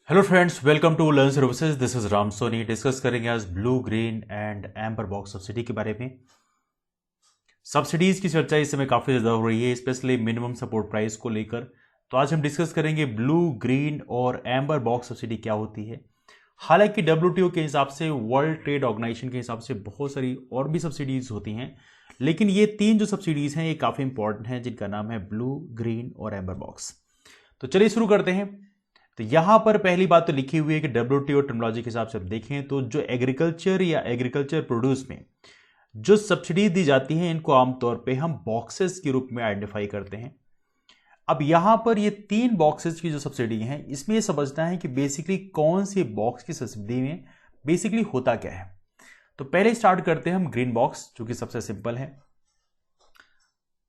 Hello friends, welcome to learn services. This is Ram Soni. Discuss करेंगे आज blue, green and amber box subsidy के बारे में। सब्सिडीज की चर्चा इस समय काफ़ी ज़्यादा हो रही है, स्पेशली मिनिमम सपोर्ट प्राइस को लेकर। तो आज हम डिस्कस करेंगे ब्लू, ग्रीन और एम्बर बॉक्स सब्सिडी क्या होती है। हालांकि डब्ल्यूटीओ के हिसाब से, वर्ल्ड ट्रेड ऑर्गेनाइजेशन के हिसाब से बहुत सारी और भी सब्सिडीज होती हैं, लेकिन ये तीन जो सब्सिडीज हैं ये काफ़ी इंपॉर्टेंट हैं, जिनका नाम है ब्लू, ग्रीन और एम्बर बॉक्स। तो चलिए शुरू करते हैं। तो यहां पर पहली बात तो लिखी हुई है कि डब्ल्यूटीओ टर्मिनोलॉजी के हिसाब से आप देखें तो जो एग्रीकल्चर या एग्रीकल्चर प्रोड्यूस में जो सब्सिडी दी जाती है, इनको आमतौर पे हम बॉक्सेस के रूप में आइडेंटिफाई करते हैं। अब यहां पर ये तीन बॉक्सेस की जो सब्सिडी है, इसमें ये समझना है कि बेसिकली कौन सी बॉक्स की सब्सिडी में बेसिकली होता क्या है। तो पहले स्टार्ट करते हैं हम ग्रीन बॉक्स, जो कि सबसे सिंपल है।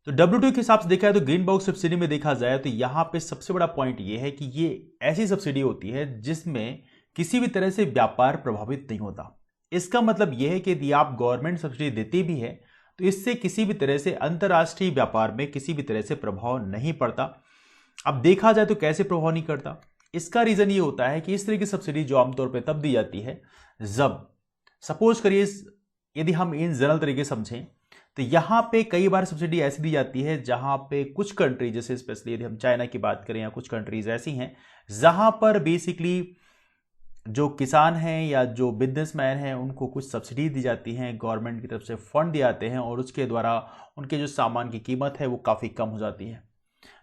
तो डब्ल्यूटीओ के हिसाब से देखा है तो ग्रीन बॉक्स सब्सिडी में देखा जाए तो यहां पे सबसे बड़ा पॉइंट ये है कि ये ऐसी सब्सिडी होती है जिसमें किसी भी तरह से व्यापार प्रभावित नहीं होता। इसका मतलब यह है कि यदि आप गवर्नमेंट सब्सिडी देती भी है तो इससे किसी भी तरह से अंतर्राष्ट्रीय व्यापार में किसी भी तरह से प्रभाव नहीं पड़ता। अब देखा जाए तो कैसे प्रभाव नहीं करता, इसका रीजन ये होता है कि इस तरह की सब्सिडी जो आमतौर पर तब दी जाती है जब सपोज करिए, यदि हम इन जनरल तरीके समझें तो यहां पे कई बार सब्सिडी ऐसी दी जाती है जहां पे कुछ कंट्री, जैसे स्पेशली यदि हम चाइना की बात करें या कुछ कंट्रीज ऐसी हैं जहां पर बेसिकली जो किसान हैं या जो बिजनेसमैन हैं उनको कुछ सब्सिडी दी जाती हैं, गवर्नमेंट की तरफ से फंड दिए जाते हैं और उसके द्वारा उनके जो सामान की कीमत है वो काफ़ी कम हो जाती है।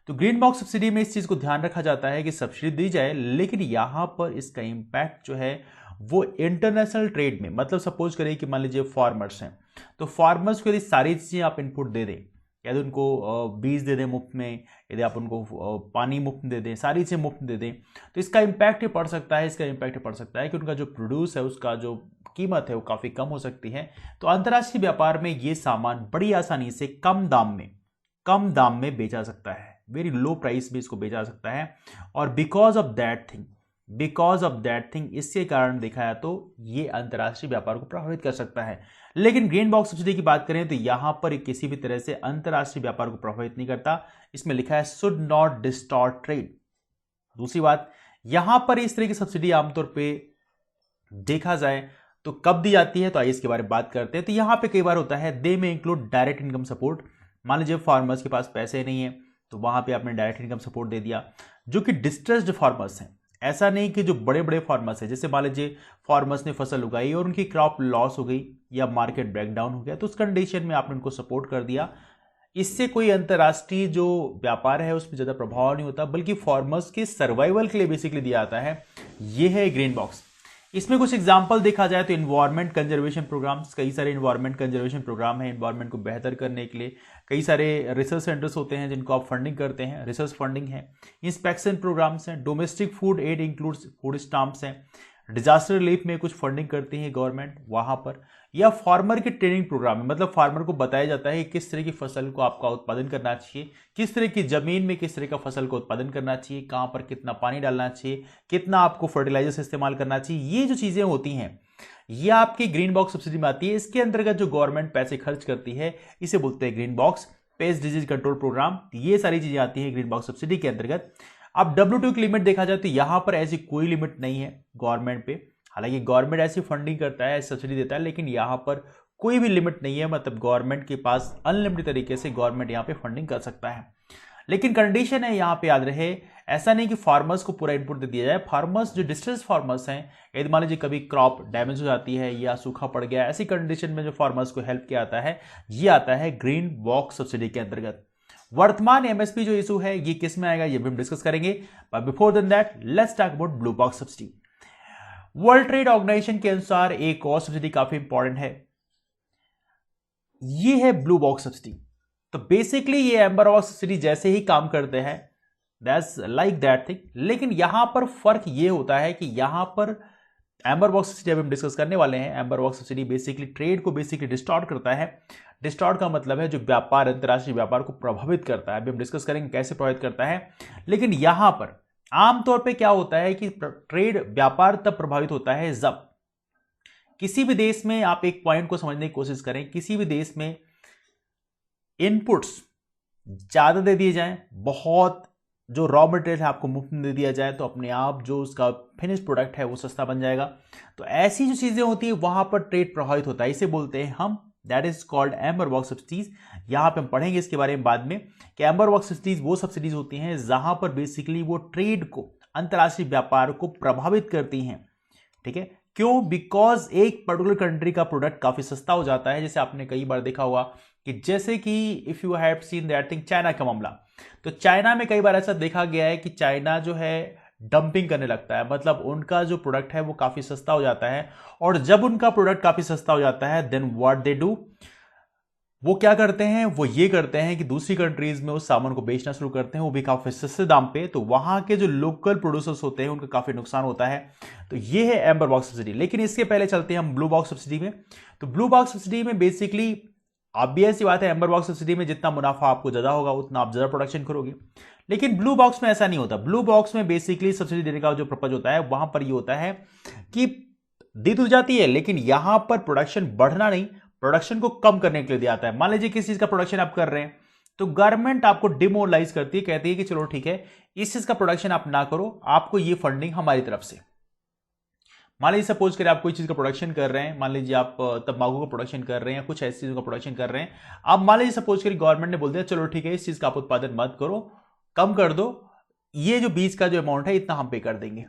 तो ग्रीन बॉक्स सब्सिडी में इस चीज़ को ध्यान रखा जाता है कि सब्सिडी दी जाए, लेकिन यहाँ पर इसका इम्पैक्ट जो है वो इंटरनेशनल ट्रेड में, मतलब सपोज करिए कि मान लीजिए फार्मर्स हैं, तो फार्मर्स को यदि सारी चीज़ें आप इनपुट दे दें, यदि उनको बीज दे दें मुफ्त में, यदि आप उनको पानी मुफ्त दे दें, सारी चीज़ें मुफ्त दे दें, तो इसका इम्पैक्ट ये पड़ सकता है, इसका इम्पैक्ट पड़ सकता है कि उनका जो प्रोड्यूस है उसका जो कीमत है वो काफ़ी कम हो सकती है। तो अंतर्राष्ट्रीय व्यापार में ये सामान बड़ी आसानी से कम दाम में बेचा सकता है, वेरी लो प्राइस में इसको बेचा जा सकता है। और बिकॉज ऑफ दैट थिंग इसके कारण देखा है तो ये अंतर्राष्ट्रीय व्यापार को प्रभावित कर सकता है। लेकिन ग्रीन बॉक्स सब्सिडी की बात करें तो यहां पर किसी भी तरह से अंतर्राष्ट्रीय व्यापार को प्रभावित नहीं करता। इसमें लिखा है शुड नॉट डिस्टॉर्ट ट्रेड। दूसरी बात, यहां पर इस तरह की सब्सिडी आमतौर पर देखा जाए तो कब दी जाती है, तो आइए इसके बारे में बात करते हैं। तो यहां पे कई बार होता है दे में इंक्लूड डायरेक्ट इनकम सपोर्ट। मान लीजिए फार्मर्स के पास पैसे नहीं है तो वहां पे आपने डायरेक्ट इनकम सपोर्ट दे दिया। जो कि डिस्ट्रेस्ड फार्मर्स हैं, ऐसा नहीं कि जो बड़े बड़े फार्मर्स हैं, जैसे मान लीजिए फार्मर्स ने फसल उगाई और उनकी क्रॉप लॉस हो गई या मार्केट ब्रेकडाउन हो गया, तो उस कंडीशन में आपने उनको सपोर्ट कर दिया। इससे कोई अंतर्राष्ट्रीय जो व्यापार है उसमें ज़्यादा प्रभाव नहीं होता, बल्कि फार्मर्स के सर्वाइवल के लिए बेसिकली दिया जाता है। ये है ग्रीन बॉक्स। इसमें कुछ एग्जाम्पल देखा जाए तो इन्वायरमेंट कंजर्वेशन प्रोग्राम्स, कई सारे इन्वायरमेंट कंजर्वेशन प्रोग्राम है इन्वायरमेंट को बेहतर करने के लिए। कई सारे रिसर्च सेंटर्स होते हैं जिनको आप फंडिंग करते हैं, रिसर्च फंडिंग है। इंस्पेक्शन प्रोग्राम्स हैं, domestic food aid includes food stamps हैं। डिजास्टर रिलीफ में कुछ फंडिंग करती है गवर्नमेंट वहां पर, या फार्मर के ट्रेनिंग प्रोग्राम में, मतलब फार्मर को बताया जाता है कि किस तरह की फसल को आपका उत्पादन करना चाहिए, किस तरह की जमीन में किस तरह का फसल को उत्पादन करना चाहिए, कहां पर कितना पानी डालना चाहिए, कितना आपको फर्टिलाइजर्स इस्तेमाल करना चाहिए। ये जो चीजें होती हैं ये आपकी ग्रीन बॉक्स सब्सिडी में आती है। इसके अंतर्गत जो गवर्नमेंट पैसे खर्च करती है इसे बोलते हैं green box. Pest disease control program, ये सारी चीजें आती है ग्रीन बॉक्स सब्सिडी के अंतर्गत। अब डब्ल्यूटीओ की लिमिट देखा जाए तो यहां पर ऐसी कोई लिमिट नहीं है गवर्नमेंट पे। हालांकि गवर्नमेंट ऐसी फंडिंग करता है, सब्सिडी देता है, लेकिन यहां पर कोई भी लिमिट नहीं है, मतलब गवर्नमेंट के पास अनलिमिटेड तरीके से गवर्नमेंट यहां पे फंडिंग कर सकता है। लेकिन कंडीशन है यहां पे याद रहे, ऐसा नहीं कि फार्मर्स को पूरा इनपुट दे दिया जाए। फार्मर्स जो डिस्ट्रेस फार्मर्स हैं, यदि मान लीजिए कभी क्रॉप डैमेज हो जाती है या सूखा पड़ गया, ऐसी कंडीशन में जो फार्मर्स को हेल्प किया जाता है ये आता है ग्रीन बॉक्स सब्सिडी के अंतर्गत। वर्तमान एमएसपी जो इशू है ये किस में आएगा ये भी हम डिस्कस करेंगे, but before then that let's talk about blue box subsidy. World trade organization के अनुसार एक और सब्सिडी काफी इंपॉर्टेंट है, ये है ब्लू बॉक्स सब्सिडी। तो बेसिकली ये एम्बर बॉक्स सब्सिडी जैसे ही काम करते हैं, दैट्स लाइक दैट थिंग। लेकिन यहां पर फर्क ये होता है कि यहां पर एम्बर बॉक्स सब्सिडी अभी हम डिस्कस करने वाले हैं। Amber box subsidy basically trade को बेसिकली डिस्टॉर्ट करता है। डिस्टॉर्ट का मतलब है जो व्यापार, अंतर्राष्ट्रीय व्यापार को प्रभावित करता है। अभी हम डिस्कस करेंगे कैसे प्रभावित करता है। लेकिन यहां पर आमतौर पे क्या होता है कि ट्रेड व्यापार तब प्रभावित होता है जब किसी भी देश में, आप एक पॉइंट को समझने की कोशिश करें, किसी भी देश में इनपुट्स ज्यादा दे दिए जाएं, बहुत जो रॉ मटेरियल है आपको मुफ्त में दे दिया जाए तो अपने आप जो उसका फिनिश प्रोडक्ट है वो सस्ता बन जाएगा। तो ऐसी जो चीजें होती है वहां पर ट्रेड प्रभावित होता है, इसे बोलते हैं हम, that is called amber box subsidies. यहां पे हम पढ़ेंगे इसके बारे में बाद में कि एम्बर बॉक्स सब्सिडीज वो सब्सिडीज होती हैं जहां पर बेसिकली वो ट्रेड को, अंतर्राष्ट्रीय व्यापार को प्रभावित करती हैं। ठीक है, क्यों? बिकॉज एक पर्टिकुलर कंट्री का प्रोडक्ट काफी सस्ता हो जाता है। जैसे आपने कई बार देखा होगा कि जैसे कि if you have seen that thing, China का मामला, तो चाइना में कई बार ऐसा देखा गया है कि चाइना जो है डंपिंग करने लगता है, मतलब उनका जो प्रोडक्ट है वो काफी सस्ता हो जाता है। और जब उनका प्रोडक्ट काफी सस्ता हो जाता है देन व्हाट दे डू, वो क्या करते हैं, वो ये करते हैं कि दूसरी कंट्रीज में उस सामान को बेचना शुरू करते हैं, वो भी काफी सस्ते दाम पे। तो वहां के जो लोकल प्रोड्यूसर्स होते हैं उनका काफी नुकसान होता है। तो ये है एम्बर बॉक्स सब्सिडी। लेकिन इसके पहले चलते हैं हम ब्लू बॉक्स सब्सिडी में। तो ब्लू बॉक्स सब्सिडी में बेसिकली ऑब्वियस सी बात है, एम्बर बॉक्स सब्सिडी में जितना मुनाफा आपको ज्यादा होगा उतना आप ज्यादा प्रोडक्शन करोगे। लेकिन ब्लू बॉक्स में ऐसा नहीं होता। ब्लू बॉक्स में बेसिकली सब्सिडी देने का जो पर्पज होता है वहां पर ये होता है कि दी तो जाती है लेकिन यहां पर प्रोडक्शन बढ़ना नहीं, प्रोडक्शन को कम करने के लिए दिया जाता है। मान लीजिए किस चीज का प्रोडक्शन आप कर रहे हैं तो गवर्नमेंट आपको डिमोरलाइज करती है, कहती है कि चलो ठीक है इस चीज का प्रोडक्शन आप ना करो, आपको ये फंडिंग हमारी तरफ से। मान लीजिए सपोज करें आप कोई चीज का प्रोडक्शन कर रहे हैं, मान लीजिए आप तंबाकू का प्रोडक्शन कर रहे हैं या कुछ ऐसी चीजों का प्रोडक्शन कर रहे हैं। अब मान लीजिए सपोज करें गवर्नमेंट ने बोल दिया चलो ठीक है इस चीज का आप उत्पादन मत करो, कम कर दो, ये जो बीज का जो अमाउंट है इतना हम पे कर देंगे।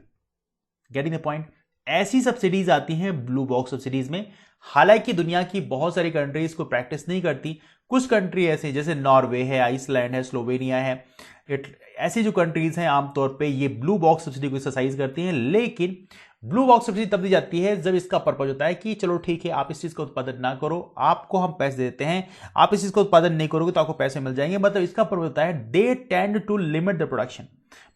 Getting the point? ऐसी सब्सिडीज आती हैं ब्लू बॉक्स सब्सिडीज में। हालांकि दुनिया की बहुत सारी कंट्रीज को प्रैक्टिस नहीं करती। कुछ कंट्री ऐसे जैसे नॉर्वे है, आइसलैंड है, स्लोवेनिया है, ऐसी जो कंट्रीज हैं आमतौर पे ये ब्लू बॉक्स सब्सिडी को एक्सरसाइज करती हैं। लेकिन ब्लू बॉक्स सब्सिडी तब दी जाती है जब इसका पर्पज होता है कि चलो ठीक है आप इस चीज का उत्पादन ना करो, आपको हम पैसे देते हैं, आप इस चीज का उत्पादन नहीं करोगे तो आपको पैसे मिल जाएंगे। मतलब इसका पर्पज होता है they tend to limit the production,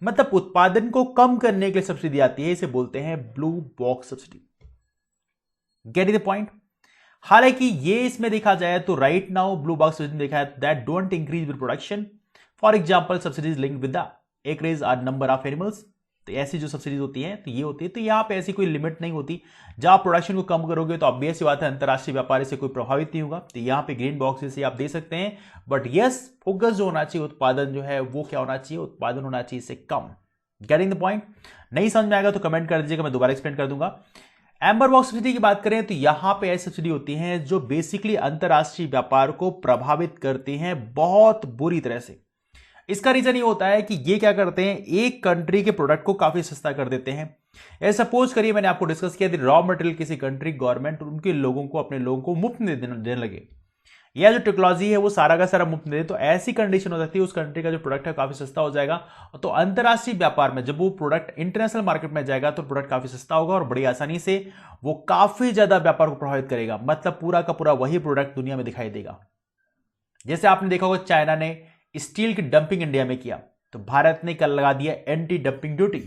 मतलब उत्पादन को कम करने के लिए सब्सिडी आती है, इसे बोलते हैं blue box subsidy. Get the point? हालांकि ये इसमें देखा जाए तो right now blue box subsidy देखा है that don't increase with production. For example subsidies linked with the acreage और नंबर ऑफ एनिमल्स। तो ऐसी जो सब्सिडीज होती हैं तो ये होती है। तो यहां पे ऐसी कोई लिमिट नहीं होती। जब आप प्रोडक्शन को कम करोगे तो ऑब्वियस सी बात है अंतरराष्ट्रीय व्यापार से कोई प्रभावित नहीं होगा। तो यहां पे ग्रीन बॉक्स से आप दे सकते हैं। बट यस, फोकस जो होना चाहिए उत्पादन जो है वो क्या होना चाहिए, उत्पादन होना चाहिए इससे कम। Getting the point? नहीं समझ में आएगा तो कमेंट कर दीजिएगा, मैं दोबारा एक्सप्लेन कर दूंगा। एम्बर बॉक्स सब्सिडी की बात करें तो यहां पे ऐसी सब्सिडी होती हैं जो बेसिकली अंतरराष्ट्रीय व्यापार को प्रभावित करती हैं बहुत बुरी तरह से। इसका रीजन ये होता है कि ये क्या करते हैं, एक कंट्री के प्रोडक्ट को काफी सस्ता कर देते हैं। ऐसा सपोज करिए मैंने आपको डिस्कस किया रॉ मटेरियल किसी कंट्री गवर्नमेंट उनके लोगों को, अपने लोगों को मुफ्त में देने लगे, यह जो टेक्नोलॉजी है वो सारा का सारा मुफ्त में दे, तो ऐसी कंडीशन हो सकती है उस कंट्री का जो प्रोडक्ट है काफी सस्ता हो जाएगा। तो अंतरराष्ट्रीय व्यापार में जब वो प्रोडक्ट इंटरनेशनल मार्केट में जाएगा तो प्रोडक्ट काफी सस्ता होगा और बड़ी आसानी से वो काफी ज्यादा व्यापार को प्रभावित करेगा। मतलब पूरा का पूरा वही प्रोडक्ट दुनिया में दिखाई देगा। जैसे आपने देखा होगा चाइना ने स्टील की डंपिंग इंडिया में किया तो भारत ने कल लगा दिया एंटी डंपिंग ड्यूटी।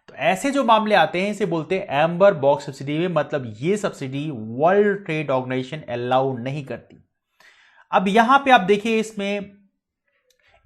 तो ऐसे जो मामले आते हैं इसे बोलते हैं एम्बर बॉक्स सब्सिडी में। मतलब ये subsidy world trade organization allow नहीं करती। अब यहां पे आप देखिए इसमें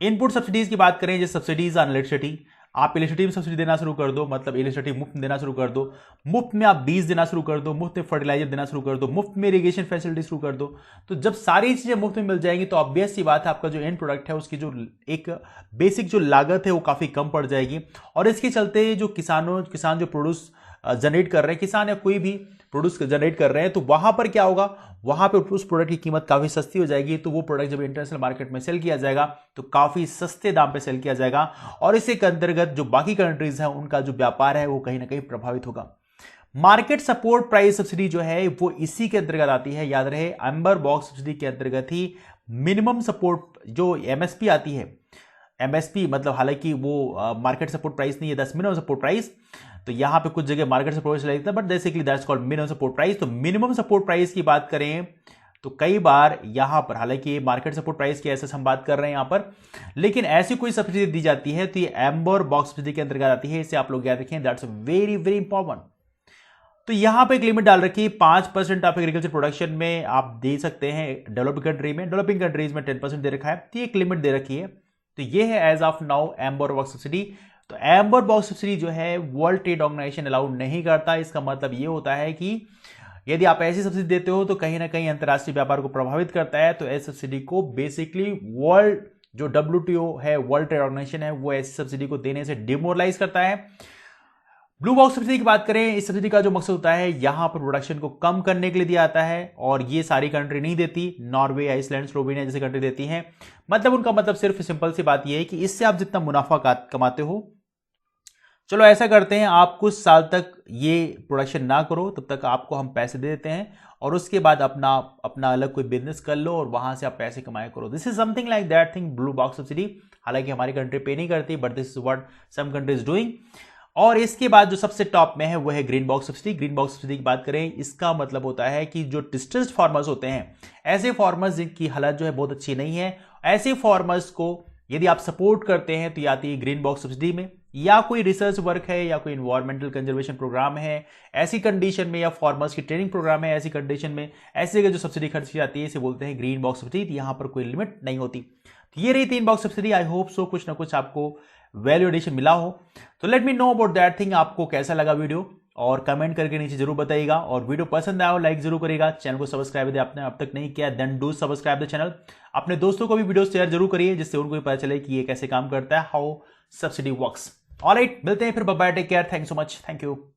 इनपुट सब्सिडीज की बात करें, जैसे सब्सिडीज ऑन इलेक्ट्रिसिटी, आप इलेक्ट्रिसिटी में सब्सिडी देना शुरू कर दो, मतलब इलेक्ट्रिसिटी मुफ्त देना शुरू कर दो, मुफ्त में आप बीज देना शुरू कर दो, मुफ्त में फर्टिलाइजर देना शुरू कर दो, मुफ्त में इरिगेशन फैसिलिटी शुरू कर दो। तो जब सारी चीजें मुफ्त में मिल जाएंगी तो ऑब्वियस सी बात है आपका जो एंड प्रोडक्ट है उसकी जो एक बेसिक जो लागत है वो काफी कम पड़ जाएगी। और इसके चलते जो किसान जो प्रोड्यूस जनरेट कर रहे हैं, किसान या कोई भी प्रोड्यूस जनरेट कर रहे हैं, तो वहां पर क्या होगा, वहां पे उस प्रोडक्ट की कीमत काफी सस्ती हो जाएगी। तो वो प्रोडक्ट जब इंटरनेशनल मार्केट में सेल किया जाएगा तो काफी सस्ते दाम पे सेल किया जाएगा और इसके अंतर्गत जो बाकी कंट्रीज हैं उनका जो व्यापार है वो कहीं ना कहीं प्रभावित होगा। मार्केट सपोर्ट प्राइस सब्सिडी जो है वो इसी के अंतर्गत आती है। याद रहे एम्बर बॉक्स सब्सिडी के अंतर्गत ही मिनिमम सपोर्ट जो एमएसपी आती है, एमएसपी मतलब हालांकि वो मार्केट सपोर्ट प्राइस नहीं है, दैट्स मिनिमम सपोर्ट प्राइस। तो यहां पे कुछ जगह मार्केट सपोर्ट प्राइस लगता है but basically that's called minimum support price. तो मिनिमम सपोर्ट प्राइस की बात करें तो कई बार यहां पर, हालांकि मार्केट सपोर्ट प्राइस की ऐसे हम बात कर रहे हैं यहां पर, लेकिन ऐसी कोई सब्सिडी दी जाती है तो ये एम्बर बॉक्स सब्सिडी के अंतर्गत आती है। इसे आप लोग याद रखें, दैट्स वेरी वेरी इंपॉर्टेंट। तो यहां पे एक लिमिट डाल रखी है 5% ऑफ एग्रीकल्चर प्रोडक्शन में आप दे सकते हैं डेवलपिंग कंट्री में, डेवलपिंग कंट्रीज में 10% दे रखा है। तो एक लिमिट दे रखी है। तो ये है as of now amber box subsidy. तो एम्बर बॉक्स सब्सिडी जो है वर्ल्ड ट्रेड ऑर्गेनाइजेशन अलाउ नहीं करता। इसका मतलब ये होता है कि यदि आप ऐसी सब्सिडी देते हो तो कहीं ना कहीं अंतरराष्ट्रीय व्यापार को प्रभावित करता है। तो ऐसी सब्सिडी को बेसिकली वर्ल्ड जो WTO है, वर्ल्ड ट्रेड ऑर्गेनाइजेशन है, वो ऐसी सब्सिडी को देने से डिमोरलाइज करता है। ब्लू बॉक्स सब्सिडी की बात करें, इस सब्सिडी का जो मकसद होता है यहां पर प्रोडक्शन को कम करने के लिए दिया जाता है, और ये सारी कंट्री नहीं देती, नॉर्वे, आइसलैंड, स्लोवेनिया जैसी कंट्री देती हैं। मतलब उनका मतलब सिर्फ सिंपल सी बात यह है कि इससे आप जितना मुनाफा कमाते हो, चलो ऐसा करते हैं, आप कुछ साल तक ये प्रोडक्शन ना करो, तब तक आपको हम पैसे दे देते हैं, और उसके बाद अपना अपना अलग कोई बिजनेस कर लो और वहां से आप पैसे कमाए करो। This is something like that thing, blue box subsidy. हालांकि हमारी कंट्री पे नहीं करती, but this is what some country is doing. और इसके बाद जो सबसे टॉप में है वो है green box subsidy. Green box subsidy की बात करें, इसका मतलब होता है कि जो डिस्ट्रेस्ड फार्मर्स होते हैं, ऐसे फार्मर्स जिनकी हालत जो है बहुत अच्छी नहीं है, ऐसे फार्मर्स को यदि आप सपोर्ट करते हैं तो ये आती है ग्रीन बॉक्स सब्सिडी में, या कोई रिसर्च वर्क है या कोई इन्वायरमेंटल कंजर्वेशन प्रोग्राम है, ऐसी कंडीशन में, या फार्मर्स की ट्रेनिंग प्रोग्राम है, ऐसी कंडीशन में, ऐसी जगह जो सब्सिडी खर्ची जाती है इसे बोलते हैं ग्रीन बॉक्स सब्सिडी। यहां पर कोई लिमिट नहीं होती। तो ये रही 3 box subsidy. I hope so कुछ ना कुछ आपको वैल्यू एडिशन मिला हो। तो let me know about that thing, आपको कैसा लगा वीडियो, और कमेंट करके नीचे जरूर बताइएगा। और वीडियो पसंद आया हो लाइक जरूर करिएगा, चैनल को सब्सक्राइब यदि आपने अब तक नहीं किया then do subscribe the channel. अपने दोस्तों को भी वीडियो शेयर जरूर करिए, जिससे उनको भी पता चले कि ये कैसे काम करता है, हाउ सब्सिडी वर्क्स। ऑलराइट, मिलते हैं फिर, bye bye, take care, thank you so much, thank you.